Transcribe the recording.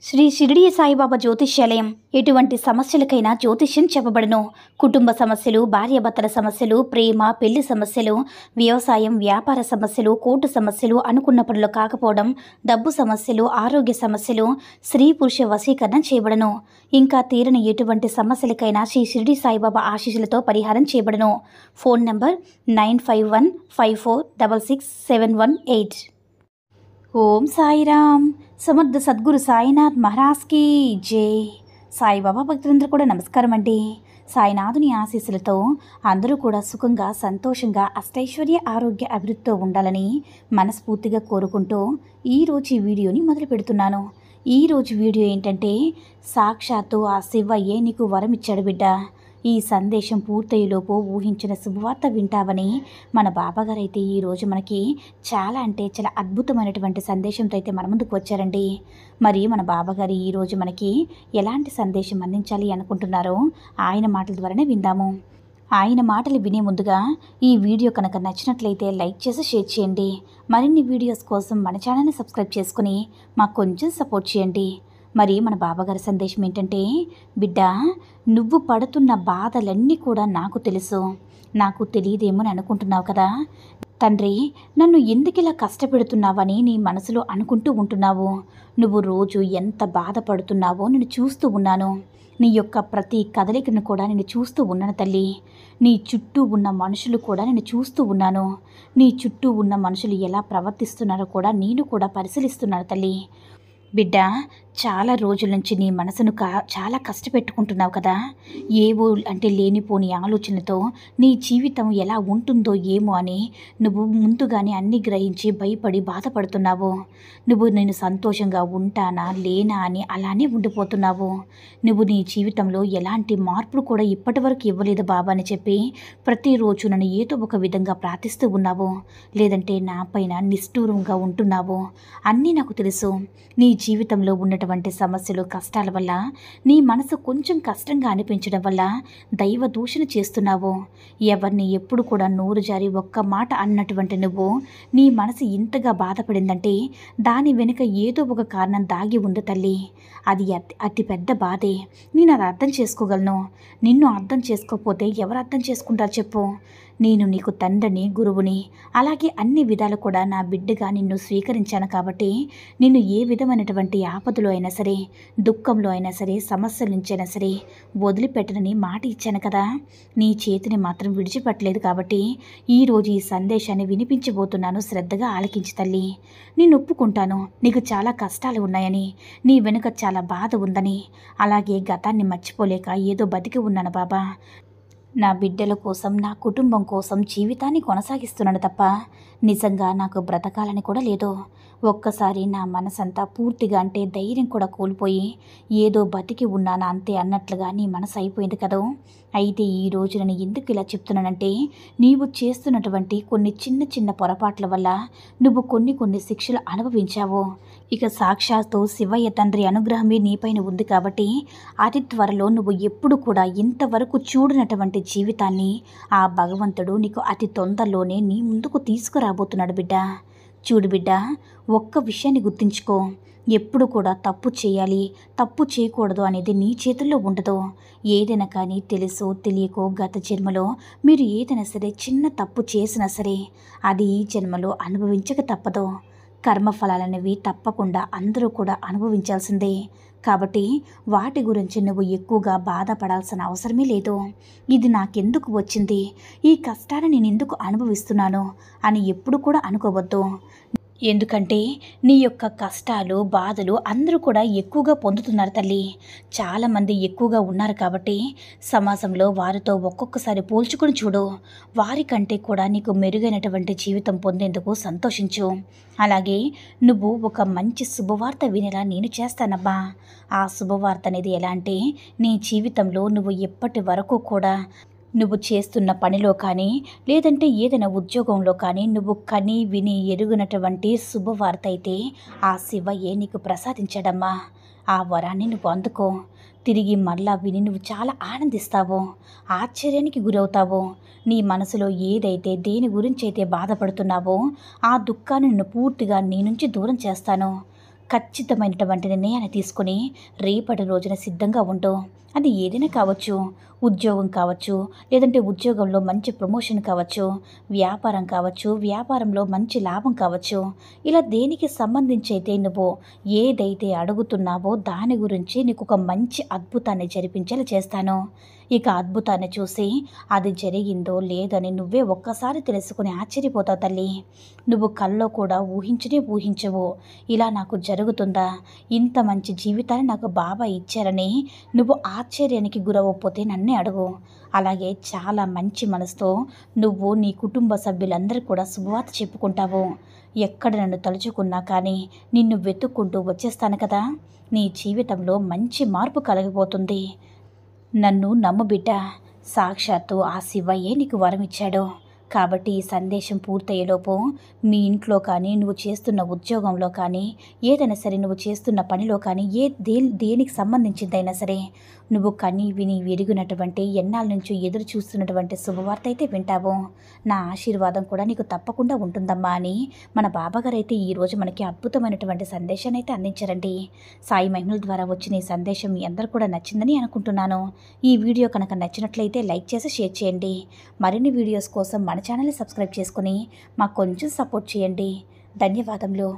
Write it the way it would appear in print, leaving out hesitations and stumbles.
శ్రీ షిరిడి సాయిబాబా జ్యోతిష్యాలయం ఎటువంటి సమస్యలకైనా జ్యోతిష్యం చెప్పబడును. కుటుంబ సమస్యలు, భార్యాభర్తల సమస్యలు, ప్రేమ పెళ్లి సమస్యలు, వ్యవసాయం వ్యాపార సమస్యలు, కోర్టు సమస్యలు, అనుకున్న పనులు కాకపోవడం, డబ్బు సమస్యలు, ఆరోగ్య సమస్యలు, స్త్రీ పురుష వశీకరణ చేయబడును. ఇంకా తీరని ఎటువంటి సమస్యలకైనా శ్రీ షిరిడి సాయిబాబా ఆశీస్సులతో పరిహారం చేయబడును. Phone number 9515466718. ఓం సాయిరామ్. సమర్థ సద్గురు సాయినాథ్ మహారాజ్కి జై. సాయిబాబా భక్తులందరూ కూడా నమస్కారం అండి. సాయినాథుని ఆశీస్సులతో అందరూ కూడా సుఖంగా, సంతోషంగా, అష్టైశ్వర్య, ఆరోగ్య అభివృద్ధితో ఉండాలని మనస్ఫూర్తిగా కోరుకుంటూ ఈరోజు ఈ వీడియోని మొదలు పెడుతున్నాను. ఈరోజు వీడియో ఏంటంటే, సాక్షాత్తు ఆ శివయ్యే నీకు వరం ఇచ్చాడు బిడ్డ. ఈ సందేశం పూర్తయ్యేలోపు ఊహించిన శుభవార్త వింటావని మన బాబాగారు అయితే ఈరోజు మనకి చాలా అద్భుతమైనటువంటి సందేశంతో అయితే మన ముందుకు వచ్చారండి. మరి మన బాబాగారు ఈరోజు మనకి ఎలాంటి సందేశం అందించాలి అనుకుంటున్నారో ఆయన మాటల ద్వారానే విందాము. ఆయన మాటలు వినే ముందుగా ఈ వీడియో కనుక నచ్చినట్లయితే లైక్ చేసి షేర్ చేయండి. మరిన్ని వీడియోస్ కోసం మన ఛానల్ని సబ్స్క్రైబ్ చేసుకుని మాకు కొంచెం సపోర్ట్ చేయండి. మరి మన బాబాగారి సందేశం ఏంటంటే, బిడ్డ, నువ్వు పడుతున్న బాధలన్నీ కూడా నాకు తెలుసు. నాకు తెలియదేమని అనుకుంటున్నావు కదా. తండ్రి, నన్ను ఎందుకిలా కష్టపెడుతున్నావని నీ మనసులో అనుకుంటూ ఉంటున్నావు. నువ్వు రోజు ఎంత బాధపడుతున్నావో నేను చూస్తూ ఉన్నాను. నీ యొక్క ప్రతి కదలికను కూడా నేను చూస్తూ ఉన్నాను తల్లి. నీ చుట్టూ ఉన్న మనుషులు కూడా నేను చూస్తూ ఉన్నాను. నీ చుట్టూ ఉన్న మనుషులు ఎలా ప్రవర్తిస్తున్నారో కూడా నేను కూడా పరిశీలిస్తున్నాను తల్లి. బిడ్డ, చాలా రోజుల నుంచి నీ మనసును చాలా కష్టపెట్టుకుంటున్నావు కదా. ఏవో లేనిపోని ఆలోచనతో నీ జీవితం ఎలా ఉంటుందో ఏమో అని నువ్వు ముందుగానే అన్నీ గ్రహించి భయపడి బాధపడుతున్నావు. నేను సంతోషంగా ఉంటానా లేనా అని అలానే ఉండిపోతున్నావు. నువ్వు నీ జీవితంలో ఎలాంటి మార్పులు కూడా ఇప్పటి వరకు ఇవ్వలేదు బాబా అని చెప్పి ప్రతిరోజు నన్ను ఏదో ఒక విధంగా ప్రార్థిస్తూ ఉన్నావు. లేదంటే నా పైన నిష్ఠూరంగా ఉంటున్నావు. అన్నీ నాకు తెలుసు. నీ జీవితంలో ఉన్నటువంటి సమస్యలు, కష్టాల వల్ల నీ మనసు కొంచెం కష్టంగా అనిపించడం వల్ల దైవ దూషణ చేస్తున్నావు. ఎవరిని ఎప్పుడు కూడా నోరు జారి ఒక్క మాట అన్నటువంటి నువ్వు నీ మనసు ఇంతగా బాధపడిందంటే దాని వెనుక ఏదో ఒక కారణం దాగి ఉంది తల్లి. అది అతి పెద్ద బాధే. నేను అది అర్థం చేసుకోగలను. నిన్ను అర్థం చేసుకోకపోతే ఎవరు అర్థం చేసుకుంటారు చెప్పు. నేను నీకు తండ్రిని, గురువుని, అలాగే అన్ని విధాలు కూడా నా బిడ్డగా నిన్ను స్వీకరించాను కాబట్టి నిన్ను ఏ విధమైనటువంటి ఆపదలో అయినా సరే, దుఃఖంలో అయినా సరే, సమస్యల నుంచైనా సరే వదిలిపెట్టనని మాట ఇచ్చాను కదా. నీ చేతిని మాత్రం విడిచిపెట్టలేదు కాబట్టి ఈరోజు ఈ సందేశాన్ని వినిపించబోతున్నాను. శ్రద్ధగా ఆలకించి తల్లి. నేను ఒప్పుకుంటాను నీకు చాలా కష్టాలు ఉన్నాయని, నీ వెనుక చాలా బాధ ఉందని, అలాగే గతాన్ని మర్చిపోలేక ఏదో బతికి ఉన్నాను బాబా. నా బిడ్డల కోసం, నా కుటుంబం కోసం జీవితాన్ని కొనసాగిస్తున్నాను తప్ప నిజంగా నాకు బ్రతకాలని కూడా లేదు. ఒక్కసారి నా మనసంతా పూర్తిగా ధైర్యం కూడా కోల్పోయి ఏదో బతికి ఉన్నానా అంతే అన్నట్లుగా నీ మనసు అయిపోయింది కదా. అయితే ఈరోజు నేను ఎందుకు ఇలా చెప్తున్నానంటే, నీవు చేస్తున్నటువంటి కొన్ని చిన్న చిన్న పొరపాట్ల వల్ల నువ్వు కొన్ని శిక్షలు అనుభవించావు. ఇక సాక్షాత్తు శివయ్య తండ్రి అనుగ్రహమే నీపైన ఉంది కాబట్టి అతి త్వరలో నువ్వు ఎప్పుడు కూడా ఇంతవరకు చూడనటువంటి జీవితాన్ని ఆ భగవంతుడు నీకు అతి తొందరలోనే నీ ముందుకు తీసుకురాబోతున్నాడు బిడ్డ. చూడు బిడ్డ, ఒక్క విషయాన్ని గుర్తుంచుకో. ఎప్పుడు కూడా తప్పు చేయాలి, తప్పు చేయకూడదు అనేది నీ చేతుల్లో ఉండదు. ఏదైనా కానీ తెలుసో తెలియకో గత జన్మలో మీరు ఏదైనా సరే చిన్న తప్పు చేసినా సరే అది ఈ జన్మలో అనుభవించక తప్పదు. కర్మఫలాలనేవి తప్పకుండా అందరూ కూడా అనుభవించాల్సిందే. కాబట్టి వాటి గురించి నువ్వు ఎక్కువగా బాధపడాల్సిన అవసరమే లేదు. ఇది నాకెందుకు వచ్చింది, ఈ కష్టాన్ని నేను ఎందుకు అనుభవిస్తున్నాను అని ఎప్పుడు కూడా అనుకోవద్దు. ఎందుకంటే నీ యొక్క కష్టాలు, బాధలు అందరూ కూడా ఎక్కువగా పొందుతున్నారు తల్లి. చాలామంది ఎక్కువగా ఉన్నారు కాబట్టి సమాజంలో వారితో ఒక్కొక్కసారి పోల్చుకొని చూడు. వారికంటే కూడా నీకు మెరుగైనటువంటి జీవితం పొందేందుకు సంతోషించు. అలాగే నువ్వు ఒక మంచి శుభవార్త వినేలా నేను చేస్తానబ్బా. ఆ శుభవార్త అనేది ఎలా అంటే, నీ జీవితంలో నువ్వు ఎప్పటి వరకు కూడా నువ్వు చేస్తున్న పనిలో కానీ, లేదంటే ఏదైనా ఉద్యోగంలో కానీ నువ్వు కని విని ఎరుగినటువంటి శుభవార్త అయితే ఆ శివయ్యే నీకు ప్రసాదించాడమ్మా. ఆ వరాన్ని నువ్వు అందుకో. తిరిగి మళ్ళా విని నువ్వు చాలా ఆనందిస్తావు, ఆశ్చర్యానికి గురవుతావు. నీ మనసులో ఏదైతే దేని గురించి అయితే బాధపడుతున్నావో ఆ దుఃఖాన్ని నిన్ను పూర్తిగా నీ నుంచి దూరం చేస్తాను. ఖచ్చితమైనటువంటి నిర్ణయాన్ని తీసుకొని రేపటి రోజున సిద్ధంగా ఉంటూ, అది ఏదైనా కావచ్చు, ఉద్యోగం కావచ్చు, లేదంటే ఉద్యోగంలో మంచి ప్రమోషన్ కావచ్చు, వ్యాపారం కావచ్చు, వ్యాపారంలో మంచి లాభం కావచ్చు, ఇలా దేనికి సంబంధించి అయితే నువ్వు ఏదైతే అడుగుతున్నావో దాని గురించి నీకు ఒక మంచి అద్భుతాన్ని జరిపించేలా చేస్తాను. ఇక అద్భుతాన్ని చూసి అది జరిగిందో లేదని నువ్వే ఒక్కసారి తెలుసుకుని ఆశ్చర్యపోతావు తల్లి. నువ్వు కల్లో కూడా ఊహించనే ఊహించవు. ఇలా నాకు జరుగుతుందా, ఇంత మంచి జీవితాన్ని నాకు బాబా ఇచ్చారని నువ్వు ఆశ్చర్యానికి గురవ్వకపోతే నన్నే అడుగు. అలాగే చాలా మంచి మనసుతో నువ్వు నీ కుటుంబ సభ్యులందరూ కూడా శుభవార్త చెప్పుకుంటావు. ఎక్కడ నన్ను తలుచుకున్నా కానీ నిన్ను వెతుక్కుంటూ వచ్చేస్తాను కదా. నీ జీవితంలో మంచి మార్పు కలగబోతుంది. నన్ను నమ్ము బిడ్డ, సాక్షాత్తు ఆ శివయ్యే నీకు వరం ఇచ్చాడు. కాబట్టి ఈ సందేశం పూర్తయ్యేలోపు మీ ఇంట్లో కానీ, నువ్వు చేస్తున్న ఉద్యోగంలో కానీ, ఏదైనా సరే నువ్వు చేస్తున్న పనిలో కానీ, దేనికి సంబంధించిందైనా సరే నువ్వు కని విని ఎరిగినటువంటి ఎన్నాళ్ళ నుంచి ఎదురు చూస్తున్నటువంటి శుభవార్త అయితే వింటావు. నా ఆశీర్వాదం కూడా నీకు తప్పకుండా ఉంటుందమ్మా అని మన బాబాగారు అయితే ఈరోజు మనకి అద్భుతమైనటువంటి సందేశాన్ని అయితే అందించారండి. సాయి మహిమల ద్వారా వచ్చిన ఈ సందేశం మీ అందరూ కూడా నచ్చిందని అనుకుంటున్నాను. ఈ వీడియో కనుక నచ్చినట్లయితే లైక్ చేసి షేర్ చేయండి. మరిన్ని వీడియోస్ కోసం మన ఛానల్ని సబ్స్క్రైబ్ చేసుకుని మాకు కొంచెం సపోర్ట్ చేయండి. ధన్యవాదములు.